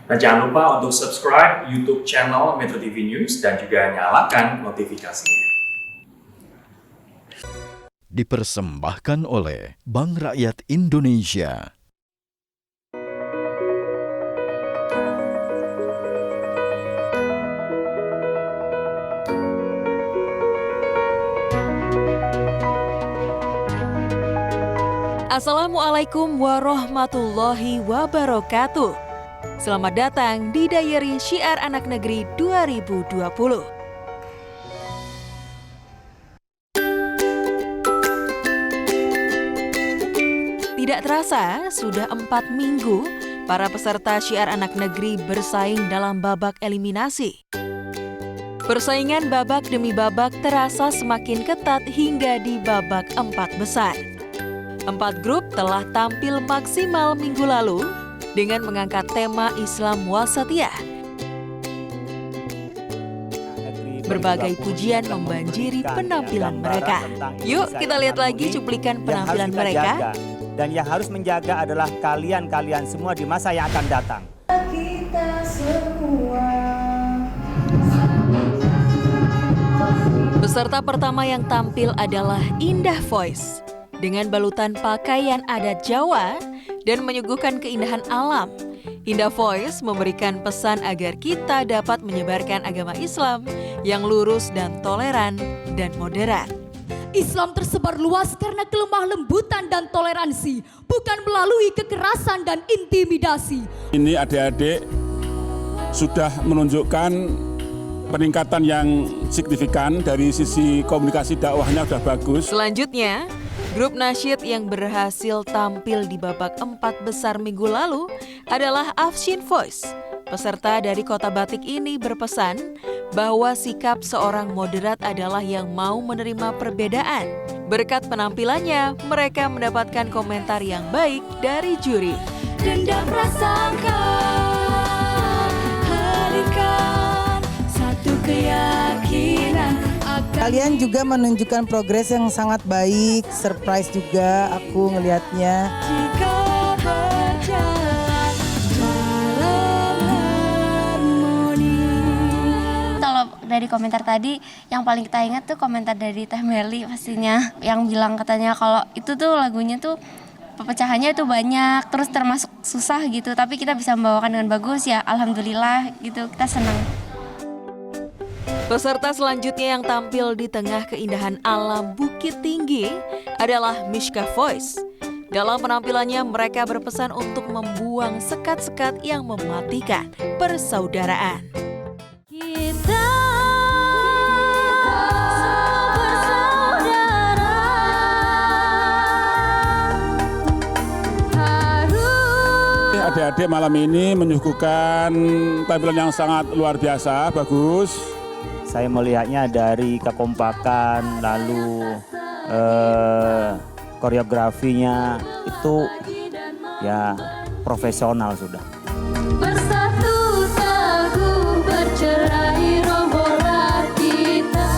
Dan jangan lupa untuk subscribe YouTube channel Metro TV News dan juga nyalakan notifikasinya. Dipersembahkan oleh Bank Rakyat Indonesia. Assalamualaikum warahmatullahi wabarakatuh. Selamat datang di Diary Syiar Anak Negeri 2020. Tidak terasa, sudah 4 minggu para peserta Syiar Anak Negeri bersaing dalam babak eliminasi. Persaingan babak demi babak terasa semakin ketat hingga di babak 4 besar. 4 grup telah tampil maksimal minggu lalu dengan mengangkat tema Islam Wasatiyah. Berbagai pujian membanjiri penampilan mereka. Yuk kita lihat lagi cuplikan penampilan mereka. Dan yang harus menjaga adalah kalian semua di masa yang akan datang. Kita semua. Peserta pertama yang tampil adalah Indah Voice. Dengan balutan pakaian adat Jawa dan menyuguhkan keindahan alam, Indah Voice memberikan pesan agar kita dapat menyebarkan agama Islam yang lurus dan toleran dan moderat. Islam tersebar luas karena kelemah lembutan dan toleransi, bukan melalui kekerasan dan intimidasi. Ini adik-adik sudah menunjukkan peningkatan yang signifikan dari sisi komunikasi dakwahnya sudah bagus. Selanjutnya, grup nasyid yang berhasil tampil di babak 4 besar minggu lalu adalah Afshin Voice. Peserta dari Kota Batik ini berpesan bahwa sikap seorang moderat adalah yang mau menerima perbedaan. Berkat penampilannya, mereka mendapatkan komentar yang baik dari juri. Dendam prasangka, hadirkan satu keyakinan. Kalian juga menunjukkan progres yang sangat baik, surprise juga aku ngelihatnya. Jika berjalan dalam harmoni. Kalau dari komentar tadi, yang paling kita ingat tuh komentar dari Teh Meli pastinya. Yang bilang katanya kalau itu tuh lagunya tuh pecahannya itu banyak, terus termasuk susah gitu. Tapi kita bisa membawakan dengan bagus ya, alhamdulillah gitu, kita senang. Peserta selanjutnya yang tampil di tengah keindahan alam Bukit Tinggi adalah Mishka Voice. Dalam penampilannya, mereka berpesan untuk membuang sekat-sekat yang mematikan persaudaraan. Kita bersaudara, harus. Adik-adik malam ini menyuguhkan tampilan yang sangat luar biasa, bagus. Saya melihatnya dari kekompakan, lalu koreografinya itu ya profesional sudah. Bersatu teguh bercerai rombongan kita.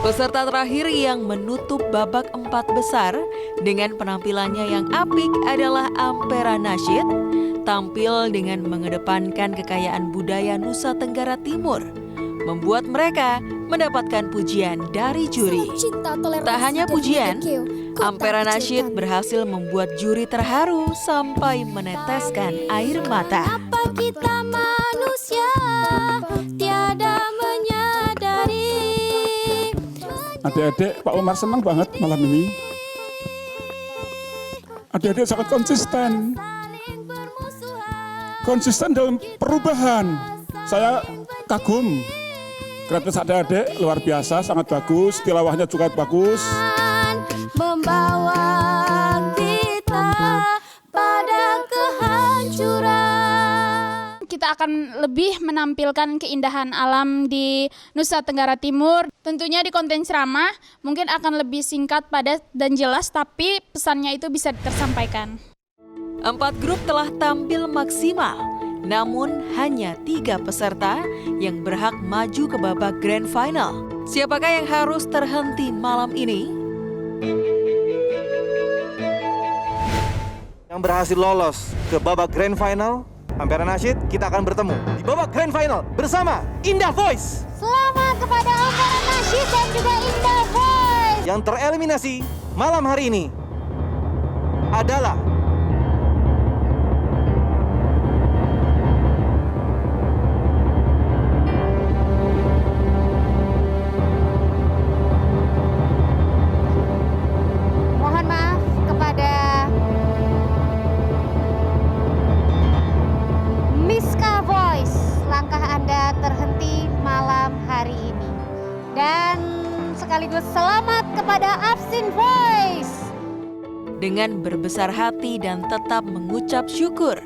Peserta terakhir yang menutup babak 4 besar dengan penampilannya yang apik adalah Ampera Nasyid, tampil dengan mengedepankan kekayaan budaya Nusa Tenggara Timur, membuat mereka mendapatkan pujian dari juri. Tak hanya pujian, Ampera Nasyid berhasil membuat juri terharu sampai meneteskan air mata. Apa kita manusia tiada menyadari. Adik-adik, Pak Umar senang banget malam ini. Adik-adik sangat konsisten. Konsisten dalam perubahan. Saya kagum. Kreativitas adik-adik luar biasa, sangat bagus. Tilawahnya juga bagus. Membawa kita pada kehancuran. Kita akan lebih menampilkan keindahan alam di Nusa Tenggara Timur. Tentunya di konten ceramah mungkin akan lebih singkat, padat, dan jelas, tapi pesannya itu bisa tersampaikan. 4 grup telah tampil maksimal, namun hanya 3 peserta yang berhak maju ke babak Grand Final. Siapakah yang harus terhenti malam ini? Yang yang berhasil lolos ke babak Grand Final, Ampera Nasyid, kita akan bertemu di babak Grand Final bersama Indah Voice. Selamat kepada Ampera Nasyid dan juga Indah Voice. Yang tereliminasi malam hari ini adalah mohon maaf kepada Miska Voice. Langkah Anda terhenti malam hari ini. Dan sekaligus selamat kepada Afsin Voice. Dengan berbesar hati dan tetap mengucap syukur,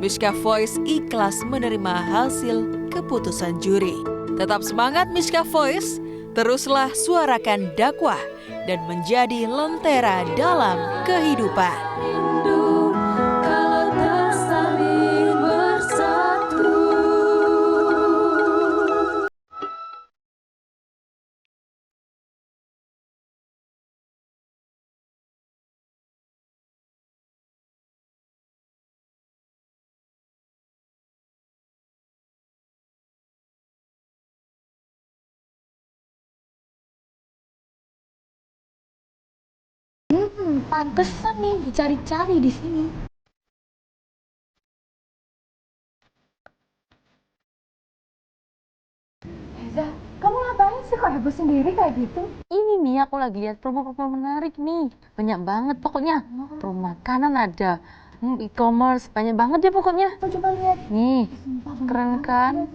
Miska Voice ikhlas menerima hasil keputusan juri. Tetap semangat Miska Voice, teruslah suarakan dakwah dan menjadi lentera dalam kehidupan. Pantesan nih dicari-cari di sini. Eza, kamu ngapain sih kok heboh sendiri kayak gitu? Ini nih aku lagi lihat promo-promo menarik nih. Banyak banget pokoknya. Promo makanan ada, e-commerce, banyak banget deh pokoknya. Coba lihat. Nih, keren kan?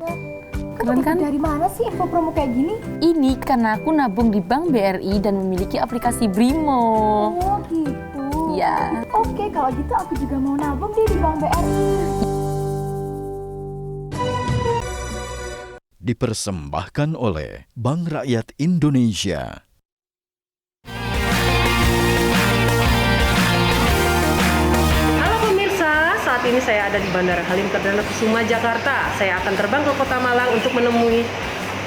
Keren kan? Dari mana sih info promo kayak gini? Ini karena aku nabung di Bank BRI dan memiliki aplikasi Brimo. Oh gitu. Ya. Oke, kalau gitu aku juga mau nabung di Bank BRI. Dipersembahkan oleh Bank Rakyat Indonesia. Halo pemirsa, saat ini saya ada di Bandara Halim Perdana Kusuma, Jakarta. Saya akan terbang ke Kota Malang untuk menemui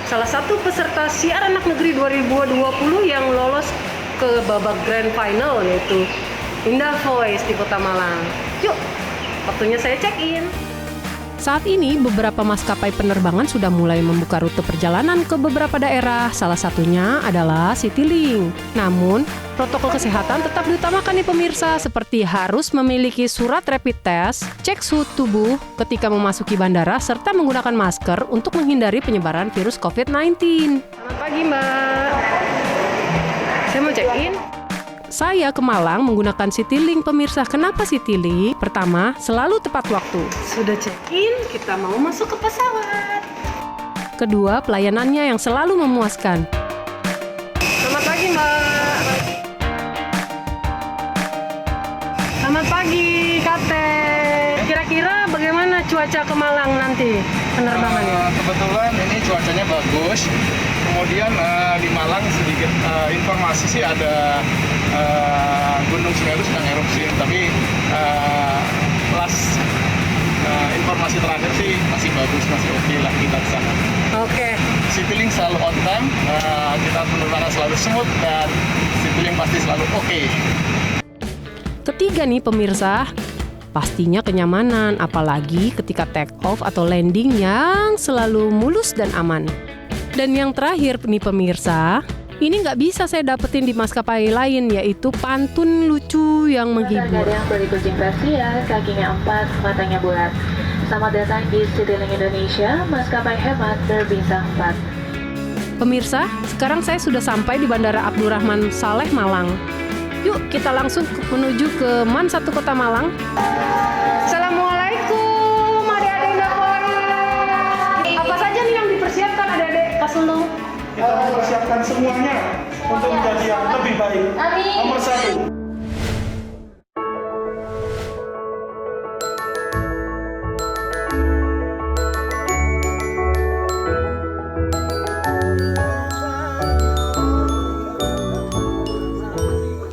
salah satu peserta Siar Anak Negeri 2020 yang lolos ke babak Grand Final, yaitu Indah Voice di Kota Malang. Yuk, waktunya saya check-in. Saat ini beberapa maskapai penerbangan sudah mulai membuka rute perjalanan ke beberapa daerah, salah satunya adalah Citylink. Namun, protokol kesehatan tetap diutamakan nih pemirsa, seperti harus memiliki surat rapid test, cek suhu tubuh ketika memasuki bandara, serta menggunakan masker untuk menghindari penyebaran virus COVID-19. Selamat pagi Mbak, saya mau check-in. Saya ke Malang menggunakan Citylink pemirsa. Kenapa Citylink? Pertama, selalu tepat waktu. Sudah check-in, kita mau masuk ke pesawat. Kedua, pelayanannya yang selalu memuaskan. Selamat pagi Mbak. Selamat pagi Kapten. Kira-kira bagaimana cuaca ke Malang nanti penerbangannya? Kebetulan ini cuacanya bagus. Kemudian di Malang sedikit informasi sih ada Gunung Semeru sedang erupsi, tapi informasi terakhir sih masih bagus, masih oke lah kita di sana. Oke. Citylink selalu on time, kita penerbangan selalu smooth dan Citylink pasti selalu oke. Ketiga nih pemirsa, pastinya kenyamanan, apalagi ketika take off atau landing yang selalu mulus dan aman. Dan yang terakhir nih pemirsa, ini nggak bisa saya dapetin di maskapai lain, yaitu pantun lucu yang menghibur. Yang dari kucing Persia, kakinya 4, matanya bulat. Selamat datang di Citylink Indonesia, maskapai hemat berbintang 4. Pemirsa, sekarang saya sudah sampai di Bandara Abdurrahman Saleh Malang. Yuk kita langsung menuju ke MAN 1 Kota Malang. Assalamualaikum adik-adik Indah Voice. Apa saja nih yang dipersiapkan adik-adik Kasulung? Kita mempersiapkan semuanya untuk menjadi yang lebih baik. Nomor 1.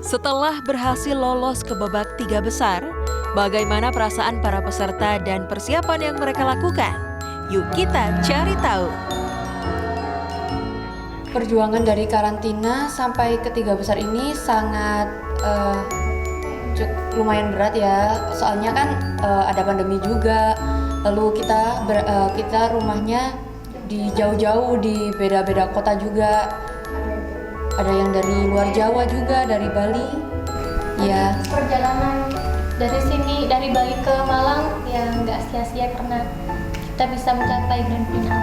Setelah berhasil lolos ke babak 3 besar, bagaimana perasaan para peserta dan persiapan yang mereka lakukan? Yuk kita cari tahu. Perjuangan dari karantina sampai ke 3 besar ini sangat lumayan berat ya, soalnya kan ada pandemi juga. Lalu kita rumahnya di jauh-jauh, di beda-beda kota juga. Ada yang dari luar Jawa juga, dari Bali. Ya. Perjalanan dari sini, dari Bali ke Malang ya nggak sia-sia karena kita bisa mencapai grand final.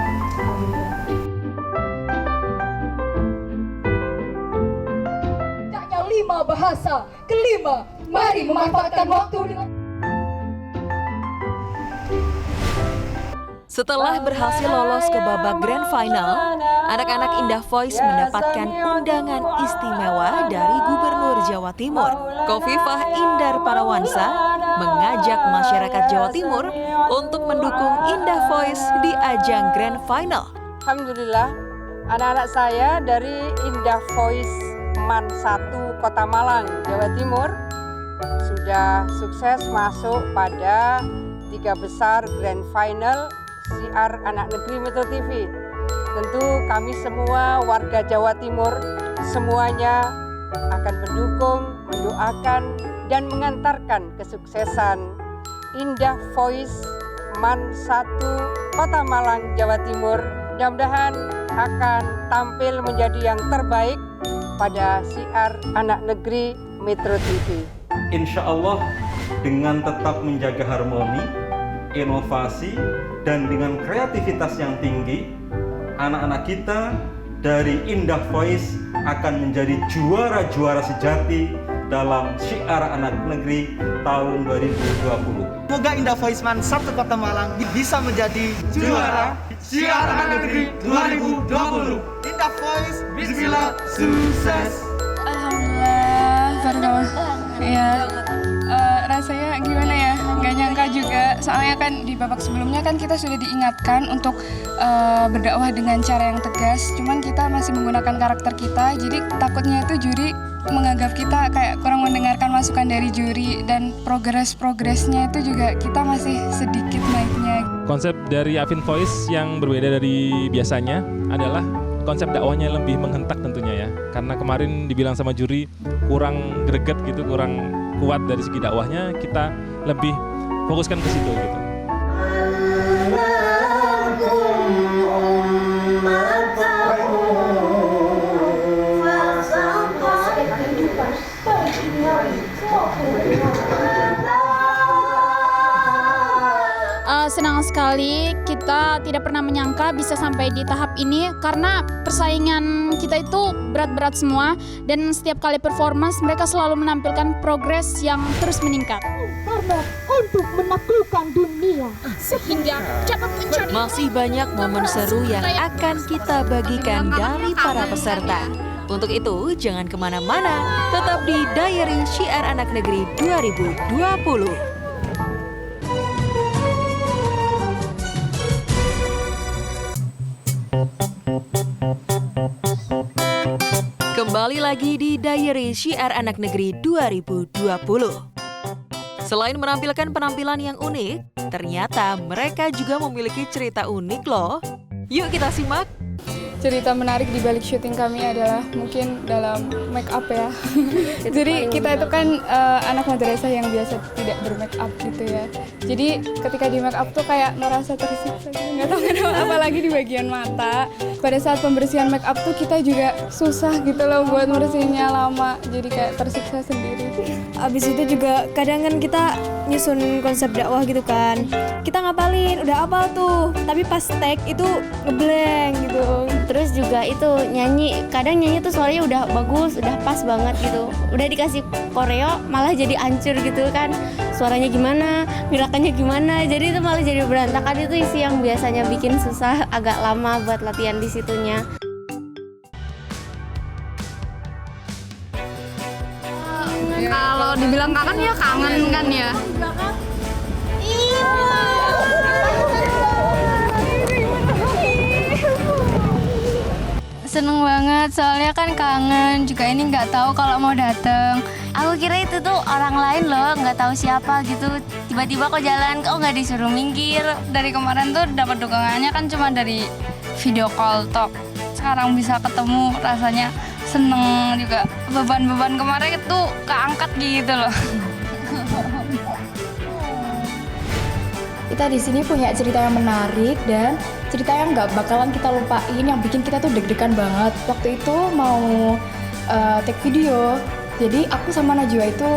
Hendaknya 5 bahasa. Kelima, mari memanfaatkan waktu dengan Setelah berhasil lolos ke babak grand final, anak-anak Indah Voice mendapatkan undangan istimewa dari Gubernur Jawa Timur. Khofifah Indar Parawansa mengajak masyarakat Jawa Timur untuk mendukung Indah Voice di ajang grand final. Alhamdulillah, anak-anak saya dari Indah Voice MAN 1 Kota Malang, Jawa Timur sudah sukses masuk pada 3 besar grand final siar anak negeri Metro TV. Tentu kami semua warga Jawa Timur semuanya akan mendukung, mendoakan, dan mengantarkan kesuksesan Indah Voice MAN 1 Kota Malang, Jawa Timur. Mudah-mudahan akan tampil menjadi yang terbaik pada siar anak negeri Metro TV. Insya Allah dengan tetap menjaga harmoni, inovasi, dan dengan kreativitas yang tinggi, anak-anak kita dari Indah Voice akan menjadi juara-juara sejati dalam syiar anak negeri tahun 2020. Semoga Indah Voice MAN 1 Kota Malang bisa menjadi juara syiar anak negeri 2020. Indah Voice, bismillah, sukses. Alhamdulillah, ya. Rasanya gimana ya, nggak nyangka juga, soalnya kan di babak sebelumnya kan kita sudah diingatkan untuk berdakwah dengan cara yang tegas, cuman kita masih menggunakan karakter kita, jadi takutnya itu juri menganggap kita kayak kurang mendengarkan masukan dari juri, dan progresnya itu juga kita masih sedikit naiknya. Konsep dari Avin Voice yang berbeda dari biasanya adalah konsep dakwahnya lebih menghentak tentunya ya, karena kemarin dibilang sama juri kurang greget gitu, kurang kuat dari segi dakwahnya, kita lebih fokuskan ke situ gitu. Senang sekali, kita tidak pernah menyangka bisa sampai di tahap ini karena persaingan kita itu berat-berat semua, dan setiap kali performance mereka selalu menampilkan progres yang terus meningkat. Karena untuk menaklukkan dunia sehingga dapat mencari. Masih banyak momen seru yang akan kita bagikan dari para peserta. Untuk itu, jangan kemana-mana, tetap di Diary Syiar Anak Negeri 2020. Kembali lagi di Diary Syiar Anak Negeri 2020. Selain menampilkan penampilan yang unik, ternyata mereka juga memiliki cerita unik loh. Yuk kita simak. Cerita menarik di balik syuting kami adalah mungkin dalam make up ya. Jadi kita itu kan anak madrasah yang biasa tidak bermake up gitu ya. Jadi ketika di make up tuh kayak merasa tersiksa gitu, nggak tahu kenapa, apalagi di bagian mata. Pada saat pembersihan make up tuh kita juga susah gitu loh buat bersihinnya, lama. Jadi kayak tersiksa sendiri. Abis itu juga kadang kan kita nyusun konsep dakwah gitu kan. Kita ngapalin, udah apal tuh, tapi pas take itu ngeblank gitu. Terus juga itu kadang nyanyi tuh suaranya udah bagus, udah pas banget gitu. Udah dikasih koreo malah jadi hancur gitu kan. Suaranya gimana, gerakannya gimana, jadi itu malah jadi berantakan. Itu isi yang biasanya bikin susah, agak lama buat latihan di situnya. Kalau dibilang kangen ya kangen kan ya. Seneng banget, soalnya kan kangen, juga ini nggak tahu kalau mau dateng. Aku kira itu tuh orang lain loh, nggak tahu siapa gitu. Tiba-tiba kok jalan, kok nggak disuruh minggir. Dari kemarin tuh dapat dukungannya kan cuma dari video call talk. Sekarang bisa ketemu, rasanya seneng juga. Beban-beban kemarin itu keangkat gitu loh. Kita di sini punya cerita yang menarik dan cerita yang nggak bakalan kita lupain, yang bikin kita tuh deg-degan banget. Waktu itu mau take video, jadi aku sama Najwa itu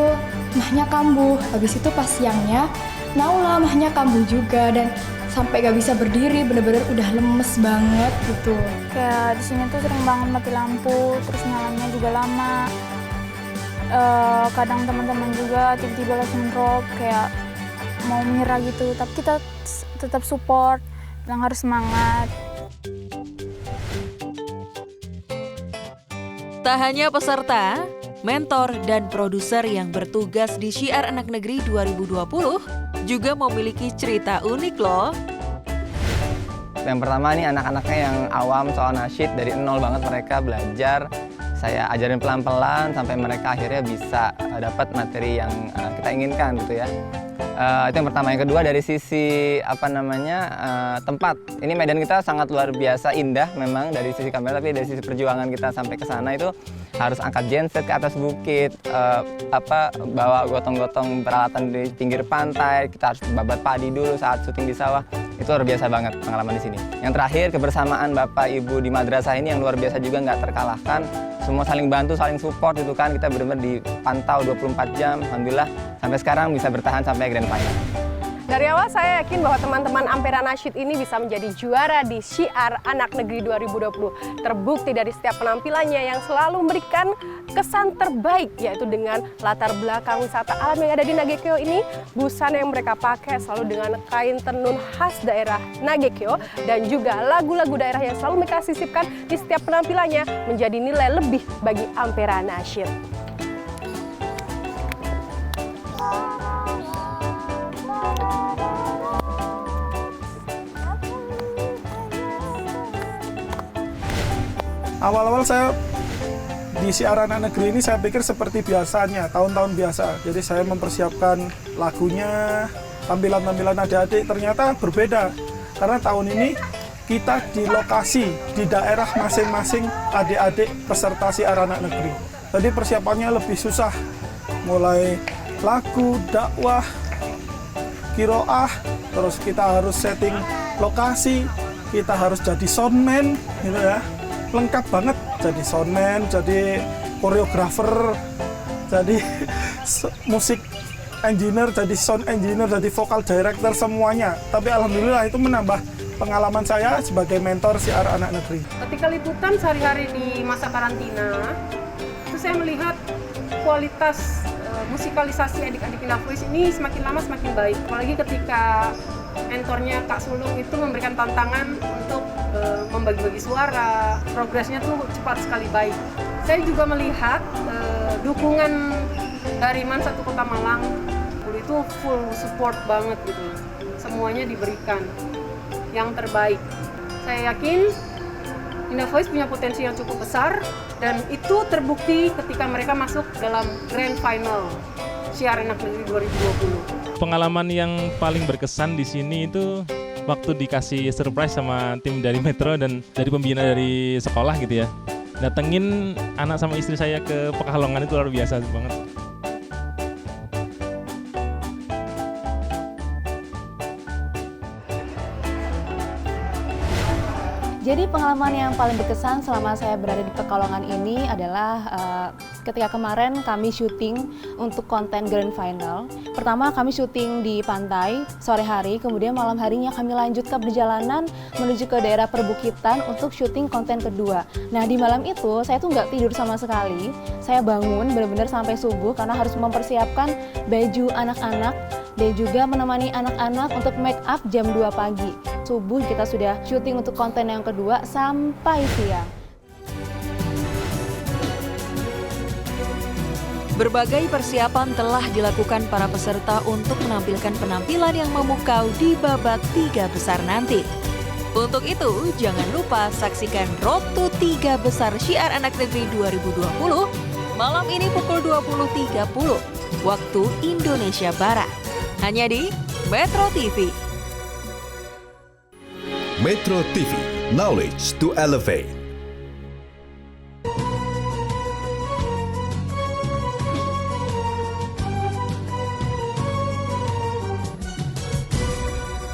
mahnya kambuh. Habis itu pas siangnya, Naula mahnya kambuh juga dan sampai gak bisa berdiri, bener-bener udah lemes banget gitu. Kayak di sini tuh sering banget mati lampu, terus nyalanya juga lama. Kadang teman-teman juga tiba-tiba langsung drop, kayak mau menyerah gitu. Tapi kita tetap support, bilang harus semangat. Tak hanya peserta, mentor dan produser yang bertugas di Syiar Anak Negeri 2020 juga memiliki cerita unik loh. Yang pertama nih anak-anaknya yang awam soal nasyid, dari nol banget mereka belajar. Saya ajarin pelan-pelan sampai mereka akhirnya bisa dapat materi yang kita inginkan gitu ya. Itu yang pertama. Yang kedua dari sisi tempat. Ini medan kita sangat luar biasa indah memang dari sisi kamera, tapi dari sisi perjuangan kita sampai ke sana itu harus angkat genset ke atas bukit, bawa gotong-gotong peralatan di pinggir pantai, kita harus babat padi dulu saat syuting di sawah. Itu luar biasa banget pengalaman di sini. Yang terakhir, kebersamaan Bapak Ibu di madrasah ini yang luar biasa juga, nggak terkalahkan. Semua saling bantu, saling support itu kan. Kita benar-benar dipantau 24 jam. Alhamdulillah sampai sekarang bisa bertahan sampai grand final. Dari awal saya yakin bahwa teman-teman Ampera Nasyid ini bisa menjadi juara di Syiar Anak Negeri 2020. Terbukti dari setiap penampilannya yang selalu memberikan kesan terbaik, yaitu dengan latar belakang wisata alam yang ada di Nagekeo ini. Busana yang mereka pakai selalu dengan kain tenun khas daerah Nagekeo, dan juga lagu-lagu daerah yang selalu mereka sisipkan di setiap penampilannya menjadi nilai lebih bagi Ampera Nasyid. Awal-awal saya di Syiar Anak Negeri ini saya pikir seperti biasanya, tahun-tahun biasa. Jadi saya mempersiapkan lagunya, tampilan-tampilan adik-adik, ternyata berbeda. Karena tahun ini kita di lokasi, di daerah masing-masing adik-adik peserta Syiar Anak Negeri. Jadi persiapannya lebih susah. Mulai lagu, dakwah, kiroah, terus kita harus setting lokasi, kita harus jadi soundman, gitu ya. Lengkap banget, jadi soundman, jadi koreografer, jadi musik engineer, jadi sound engineer, jadi vokal director, semuanya. Tapi alhamdulillah itu menambah pengalaman saya sebagai mentor Syiar Anak Negeri. Ketika liputan sehari-hari di masa karantina, itu saya melihat kualitas musikalisasi adik-adik Indah Voice ini semakin lama semakin baik. Apalagi ketika mentornya Kak Sulung itu memberikan tantangan untuk membagi-bagi suara, progresnya tuh cepat sekali baik. Saya juga melihat dukungan dari Man 1 Kota Malang itu full support banget gitu. Semuanya diberikan yang terbaik. Saya yakin Indah Voice punya potensi yang cukup besar, dan itu terbukti ketika mereka masuk dalam grand final Syiar Anak Negeri 2020. Pengalaman yang paling berkesan di sini itu waktu dikasih surprise sama tim dari Metro dan dari pembina dari sekolah gitu ya. Datengin anak sama istri saya ke Pekalongan itu luar biasa banget. Jadi pengalaman yang paling berkesan selama saya berada di Pekalongan ini adalah ketika kemarin kami syuting untuk konten Grand Final. Pertama kami syuting di pantai sore hari, kemudian malam harinya kami lanjut ke perjalanan menuju ke daerah perbukitan untuk syuting konten kedua. Nah di malam itu saya tuh nggak tidur sama sekali. Saya bangun benar-benar sampai subuh karena harus mempersiapkan baju anak-anak dan juga menemani anak-anak untuk make up jam 2 pagi. Subuh kita sudah syuting untuk konten yang kedua sampai siang. Berbagai persiapan telah dilakukan para peserta untuk menampilkan penampilan yang memukau di babak 3 besar nanti. Untuk itu, jangan lupa saksikan Road to 3 Besar Syiar Anak Negeri 2020 malam ini pukul 20.30 waktu Indonesia Barat. Hanya di Metro TV. Metro TV, knowledge to elevate.